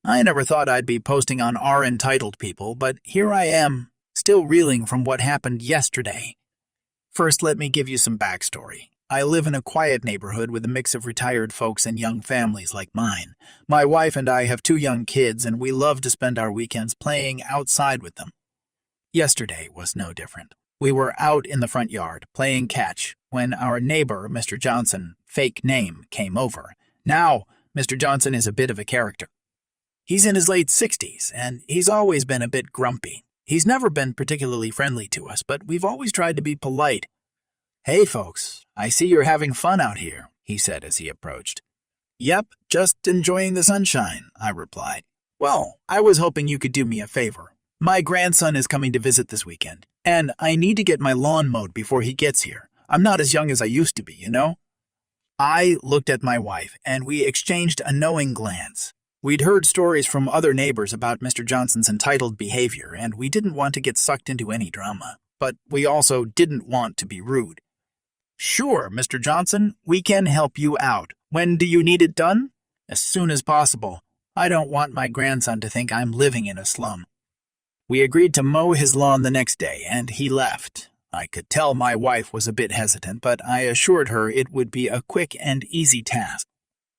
I never thought I'd be posting on our entitled people, but here I am, still reeling from what happened yesterday. First, let me give you some backstory. I live in a quiet neighborhood with a mix of retired folks and young families like mine. My wife and I have 2 young kids, and we love to spend our weekends playing outside with them. Yesterday was no different. We were out in the front yard playing catch when our neighbor, Mr. Johnson, fake name, came over. Now, Mr. Johnson is a bit of a character. He's in his late 60s, and he's always been a bit grumpy. He's never been particularly friendly to us, but we've always tried to be polite. "Hey, folks, I see you're having fun out here," he said as he approached. "Yep, just enjoying the sunshine," I replied. "Well, I was hoping you could do me a favor. My grandson is coming to visit this weekend, and I need to get my lawn mowed before he gets here. I'm not as young as I used to be, you know?" I looked at my wife, and we exchanged a knowing glance. We'd heard stories from other neighbors about Mr. Johnson's entitled behavior, and we didn't want to get sucked into any drama, but we also didn't want to be rude. "Sure, Mr. Johnson, we can help you out. When do you need it done?" "As soon as possible. I don't want my grandson to think I'm living in a slum." We agreed to mow his lawn the next day, and he left. I could tell my wife was a bit hesitant, but I assured her it would be a quick and easy task.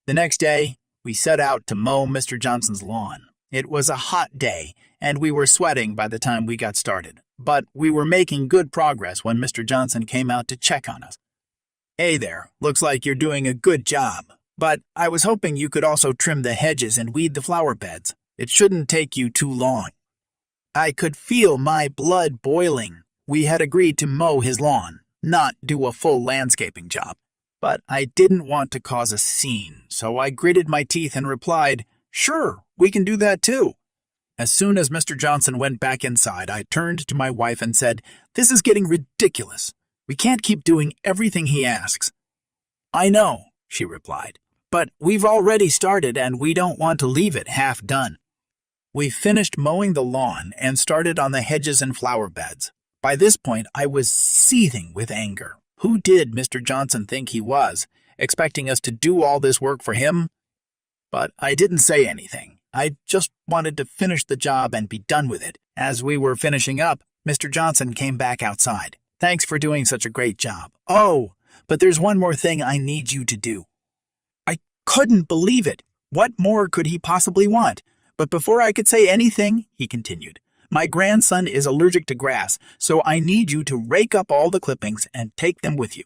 The next day, we set out to mow Mr. Johnson's lawn. It was a hot day, and we were sweating by the time we got started, but we were making good progress when Mr. Johnson came out to check on us. "Hey there, looks like you're doing a good job, but I was hoping you could also trim the hedges and weed the flower beds. It shouldn't take you too long." I could feel my blood boiling. We had agreed to mow his lawn, not do a full landscaping job. But I didn't want to cause a scene, so I gritted my teeth and replied, "Sure, we can do that too." As soon as Mr. Johnson went back inside, I turned to my wife and said, "This is getting ridiculous. We can't keep doing everything he asks." "I know," she replied, "but we've already started and we don't want to leave it half done." We finished mowing the lawn and started on the hedges and flower beds. By this point, I was seething with anger. Who did Mr. Johnson think he was, expecting us to do all this work for him? But I didn't say anything. I just wanted to finish the job and be done with it. As we were finishing up, Mr. Johnson came back outside. "Thanks for doing such a great job. Oh, but there's one more thing I need you to do." I couldn't believe it. What more could he possibly want? But before I could say anything, he continued, "My grandson is allergic to grass, so I need you to rake up all the clippings and take them with you."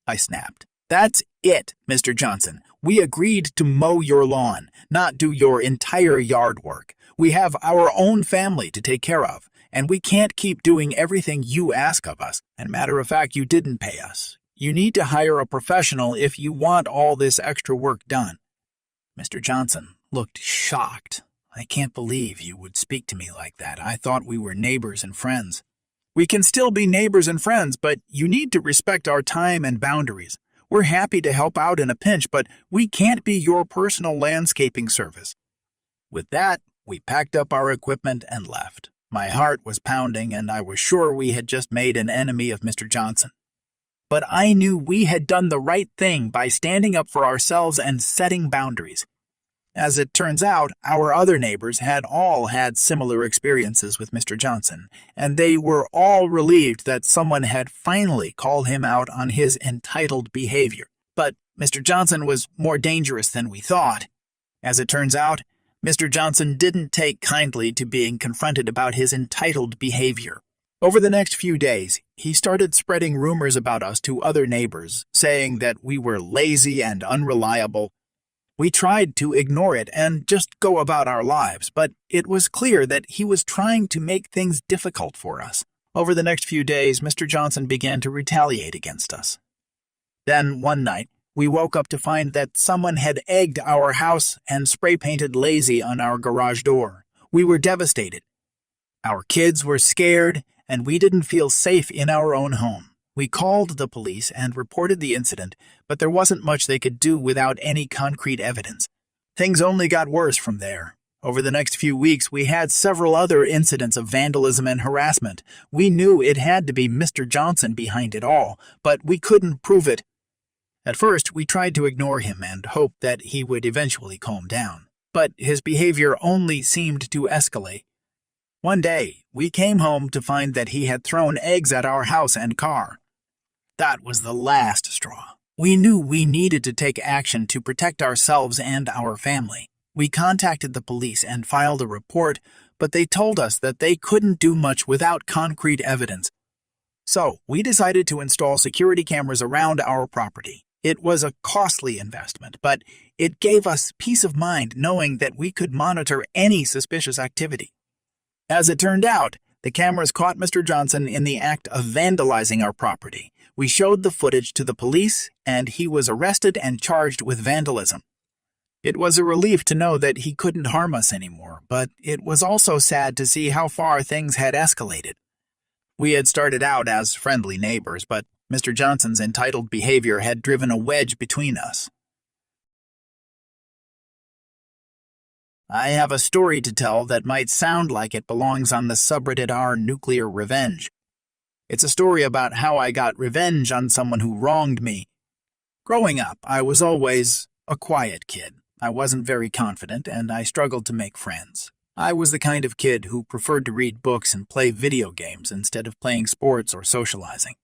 I snapped. "That's it, Mr. Johnson. We agreed to mow your lawn, not do your entire yard work. We have our own family to take care of, and we can't keep doing everything you ask of us. And matter of fact, you didn't pay us. You need to hire a professional if you want all this extra work done." Mr. Johnson looked shocked. "I can't believe you would speak to me like that. I thought we were neighbors and friends." "We can still be neighbors and friends, but you need to respect our time and boundaries. We're happy to help out in a pinch, but we can't be your personal landscaping service." With that, we packed up our equipment and left. My heart was pounding, and I was sure we had just made an enemy of Mr. Johnson. But I knew we had done the right thing by standing up for ourselves and setting boundaries. As it turns out, our other neighbors had all had similar experiences with Mr. Johnson, and they were all relieved that someone had finally called him out on his entitled behavior. But Mr. Johnson was more dangerous than we thought. As it turns out, Mr. Johnson didn't take kindly to being confronted about his entitled behavior. Over the next few days, he started spreading rumors about us to other neighbors, saying that we were lazy and unreliable. We tried to ignore it and just go about our lives, but it was clear that he was trying to make things difficult for us. Over the next few days, Mr. Johnson began to retaliate against us. Then, one night, we woke up to find that someone had egged our house and spray-painted lazy on our garage door. We were devastated. Our kids were scared, and we didn't feel safe in our own home. We called the police and reported the incident, but there wasn't much they could do without any concrete evidence. Things only got worse from there. Over the next few weeks, we had several other incidents of vandalism and harassment. We knew it had to be Mr. Johnson behind it all, but we couldn't prove it. At first, we tried to ignore him and hoped that he would eventually calm down. but his behavior only seemed to escalate. One day, we came home to find that he had thrown eggs at our house and car. That was the last straw. We knew we needed to take action to protect ourselves and our family. We contacted the police and filed a report, but they told us that they couldn't do much without concrete evidence. So, we decided to install security cameras around our property. It was a costly investment, but it gave us peace of mind knowing that we could monitor any suspicious activity. As it turned out, the cameras caught Mr. Johnson in the act of vandalizing our property. We showed the footage to the police, and he was arrested and charged with vandalism. It was a relief to know that he couldn't harm us anymore, but it was also sad to see how far things had escalated. We had started out as friendly neighbors, but Mr. Johnson's entitled behavior had driven a wedge between us. I have a story to tell that might sound like it belongs on the subreddit r/Nuclear Revenge. It's a story about how I got revenge on someone who wronged me. Growing up, I was always a quiet kid. I wasn't very confident, and I struggled to make friends. I was the kind of kid who preferred to read books and play video games instead of playing sports or socializing.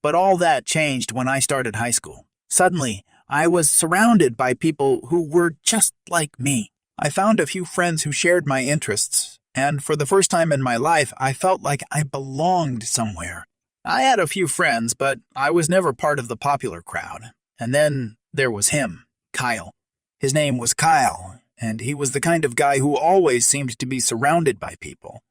But all that changed when I started high school. Suddenly, I was surrounded by people who were just like me. I found a few friends who shared my interests, and for the first time in my life, I felt like I belonged somewhere. I had a few friends, but I was never part of the popular crowd. And then there was him, Kyle. His name was Kyle, and he was the kind of guy who always seemed to be surrounded by people.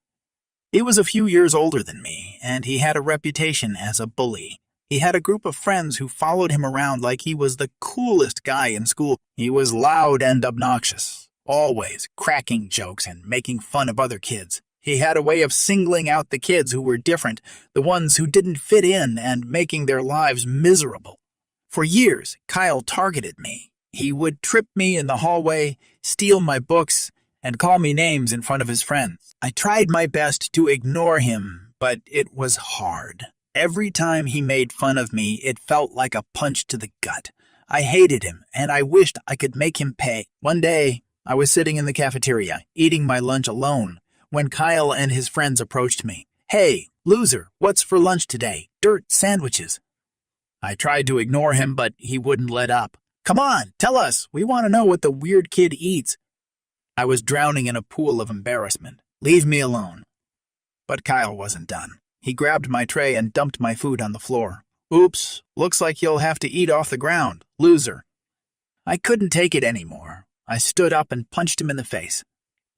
He was a few years older than me, and he had a reputation as a bully. He had a group of friends who followed him around like he was the coolest guy in school. He was loud and obnoxious, always cracking jokes and making fun of other kids. He had a way of singling out the kids who were different, the ones who didn't fit in, and making their lives miserable. For years, Kyle targeted me. He would trip me in the hallway, steal my books, and call me names in front of his friends. I tried my best to ignore him, but it was hard. Every time he made fun of me, it felt like a punch to the gut. I hated him, and I wished I could make him pay. One day, I was sitting in the cafeteria, eating my lunch alone, when Kyle and his friends approached me. "Hey, loser, what's for lunch today? Dirt sandwiches." I tried to ignore him, but he wouldn't let up. "Come on, tell us. We want to know what the weird kid eats." I was drowning in a pool of embarrassment. "Leave me alone." But Kyle wasn't done. He grabbed my tray and dumped my food on the floor. "Oops, looks like you'll have to eat off the ground, loser." I couldn't take it anymore. I stood up and punched him in the face.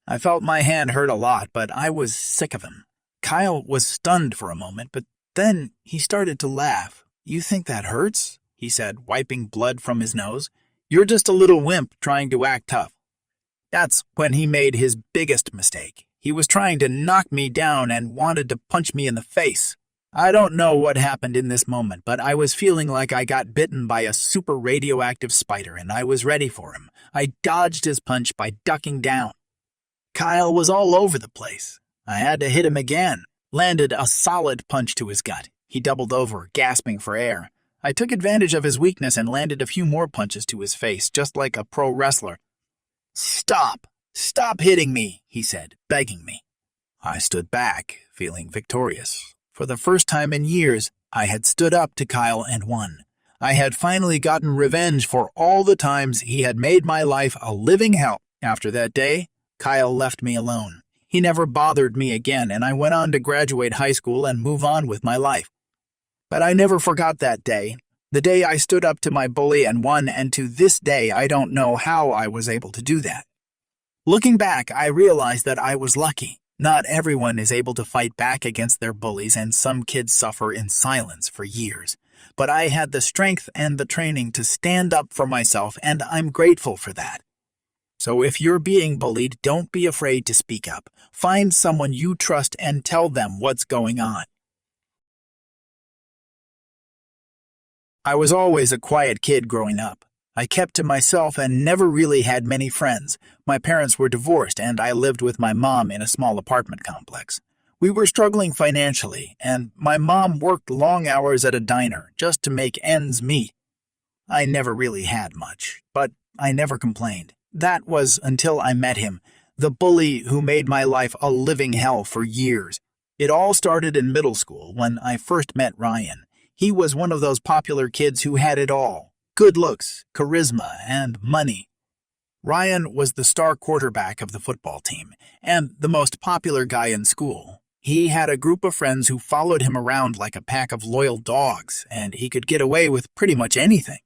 I felt my hand hurt a lot, but I was sick of him. Kyle was stunned for a moment, but then he started to laugh. "You think that hurts?" he said, wiping blood from his nose. "You're just a little wimp trying to act tough." That's when he made his biggest mistake. He was trying to knock me down and wanted to punch me in the face. I don't know what happened in this moment, but I was feeling like I got bitten by a super radioactive spider, and I was ready for him. I dodged his punch by ducking down. Kyle was all over the place. I had to hit him again. Landed a solid punch to his gut. He doubled over, gasping for air. I took advantage of his weakness and landed a few more punches to his face, just like a pro wrestler. "Stop! Stop hitting me," he said, begging me. I stood back, feeling victorious. For the first time in years, I had stood up to Kyle and won. I had finally gotten revenge for all the times he had made my life a living hell. After that day, Kyle left me alone. He never bothered me again, and I went on to graduate high school and move on with my life. But I never forgot that day, the day I stood up to my bully and won, and to this day I don't know how I was able to do that. Looking back, I realized that I was lucky. Not everyone is able to fight back against their bullies, and some kids suffer in silence for years. But I had the strength and the training to stand up for myself, and I'm grateful for that. So if you're being bullied, don't be afraid to speak up. Find someone you trust and tell them what's going on. I was always a quiet kid growing up. I kept to myself and never really had many friends. My parents were divorced, and I lived with my mom in a small apartment complex. We were struggling financially, and my mom worked long hours at a diner just to make ends meet. I never really had much, but I never complained. That was until I met him, the bully who made my life a living hell for years. It all started in middle school when I first met Ryan. He was one of those popular kids who had it all: good looks, charisma, and money. Ryan was the star quarterback of the football team and the most popular guy in school. He had a group of friends who followed him around like a pack of loyal dogs, and he could get away with pretty much anything.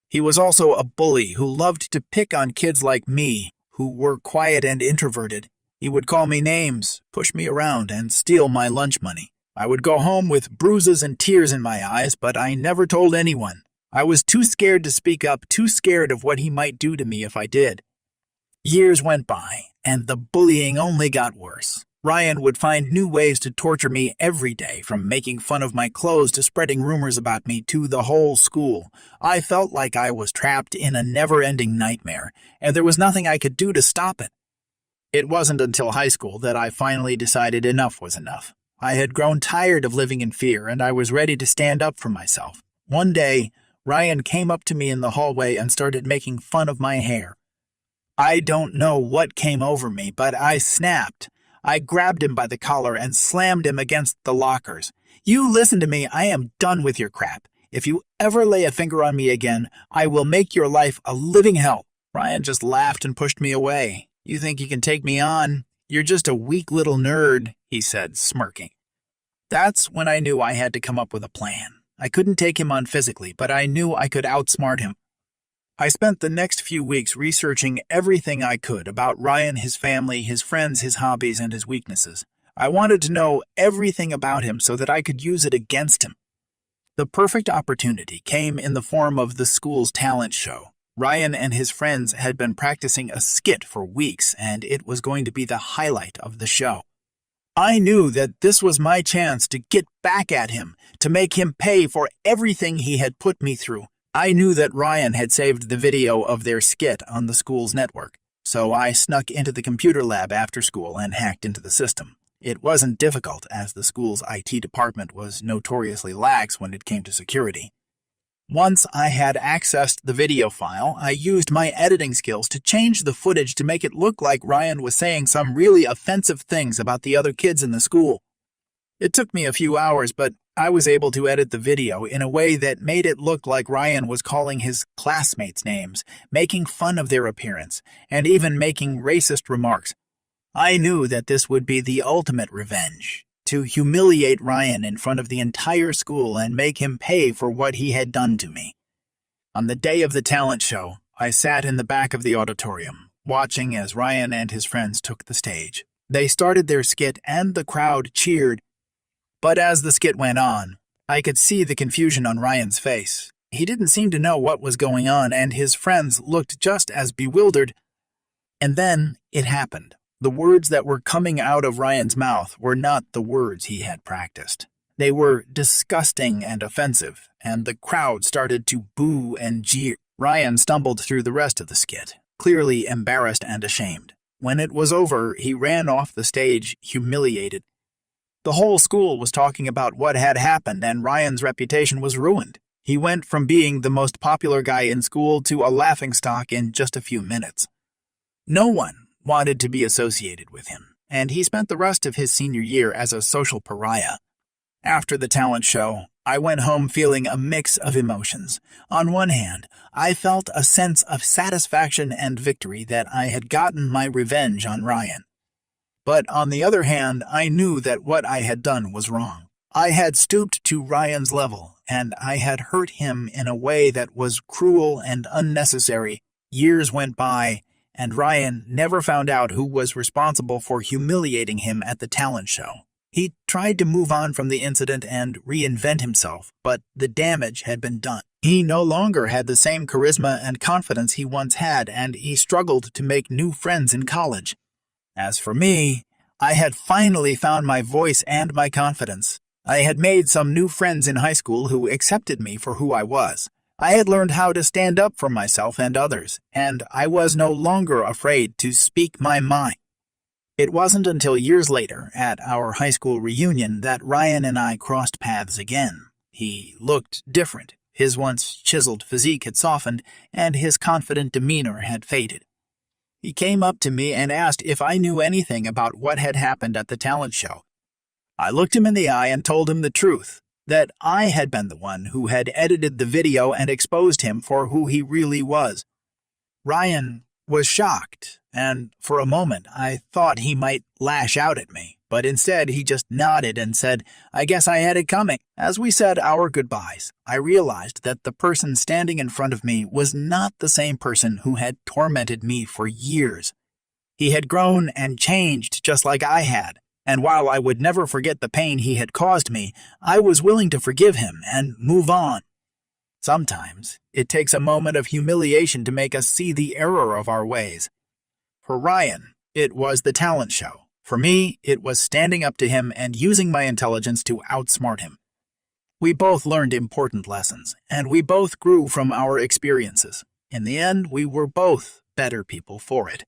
He was also a bully who loved to pick on kids like me, who were quiet and introverted. He would call me names, push me around, and steal my lunch money. I would go home with bruises and tears in my eyes, but I never told anyone. I was too scared to speak up, too scared of what he might do to me if I did. Years went by, and the bullying only got worse. Ryan would find new ways to torture me every day, from making fun of my clothes to spreading rumors about me to the whole school. I felt like I was trapped in a never-ending nightmare, and there was nothing I could do to stop it. It wasn't until high school that I finally decided enough was enough. I had grown tired of living in fear, and I was ready to stand up for myself. One day, Ryan came up to me in the hallway and started making fun of my hair. I don't know what came over me, but I snapped. I grabbed him by the collar and slammed him against the lockers. "You listen to me, I am done with your crap. If you ever lay a finger on me again, I will make your life a living hell." Ryan just laughed and pushed me away. "You think you can take me on? You're just a weak little nerd," he said, smirking. That's when I knew I had to come up with a plan. I couldn't take him on physically, but I knew I could outsmart him. I spent the next few weeks researching everything I could about Ryan, his family, his friends, his hobbies, and his weaknesses. I wanted to know everything about him so that I could use it against him. The perfect opportunity came in the form of the school's talent show. Ryan and his friends had been practicing a skit for weeks, and it was going to be the highlight of the show. I knew that this was my chance to get back at him, to make him pay for everything he had put me through. I knew that Ryan had saved the video of their skit on the school's network, so I snuck into the computer lab after school and hacked into the system. It wasn't difficult, as the school's IT department was notoriously lax when it came to security. Once I had accessed the video file, I used my editing skills to change the footage to make it look like Ryan was saying some really offensive things about the other kids in the school. It took me a few hours, but I was able to edit the video in a way that made it look like Ryan was calling his classmates names, making fun of their appearance, and even making racist remarks. I knew that this would be the ultimate revenge, to humiliate Ryan in front of the entire school and make him pay for what he had done to me. On the day of the talent show, I sat in the back of the auditorium, watching as Ryan and his friends took the stage. They started their skit and the crowd cheered. But as the skit went on, I could see the confusion on Ryan's face. He didn't seem to know what was going on, and his friends looked just as bewildered. And then it happened. The words that were coming out of Ryan's mouth were not the words he had practiced. They were disgusting and offensive, and the crowd started to boo and jeer. Ryan stumbled through the rest of the skit, clearly embarrassed and ashamed. When it was over, he ran off the stage, humiliated. The whole school was talking about what had happened, and Ryan's reputation was ruined. He went from being the most popular guy in school to a laughingstock in just a few minutes. No one wanted to be associated with him, and he spent the rest of his senior year as a social pariah. After the talent show, I went home feeling a mix of emotions. On one hand, I felt a sense of satisfaction and victory that I had gotten my revenge on Ryan. But on the other hand, I knew that what I had done was wrong. I had stooped to Ryan's level, and I had hurt him in a way that was cruel and unnecessary. Years went by, and Ryan never found out who was responsible for humiliating him at the talent show. He tried to move on from the incident and reinvent himself, but the damage had been done. He no longer had the same charisma and confidence he once had, and he struggled to make new friends in college. As for me, I had finally found my voice and my confidence. I had made some new friends in high school who accepted me for who I was. I had learned how to stand up for myself and others, and I was no longer afraid to speak my mind. It wasn't until years later, at our high school reunion, that Ryan and I crossed paths again. He looked different. His once chiseled physique had softened, and his confident demeanor had faded. He came up to me and asked if I knew anything about what had happened at the talent show. I looked him in the eye and told him the truth, that I had been the one who had edited the video and exposed him for who he really was. Ryan was shocked, and for a moment I thought he might lash out at me, but instead he just nodded and said, "I guess I had it coming." As we said our goodbyes, I realized that the person standing in front of me was not the same person who had tormented me for years. He had grown and changed just like I had, and while I would never forget the pain he had caused me, I was willing to forgive him and move on. Sometimes it takes a moment of humiliation to make us see the error of our ways. For Ryan, it was the talent show. For me, it was standing up to him and using my intelligence to outsmart him. We both learned important lessons, and we both grew from our experiences. In the end, we were both better people for it.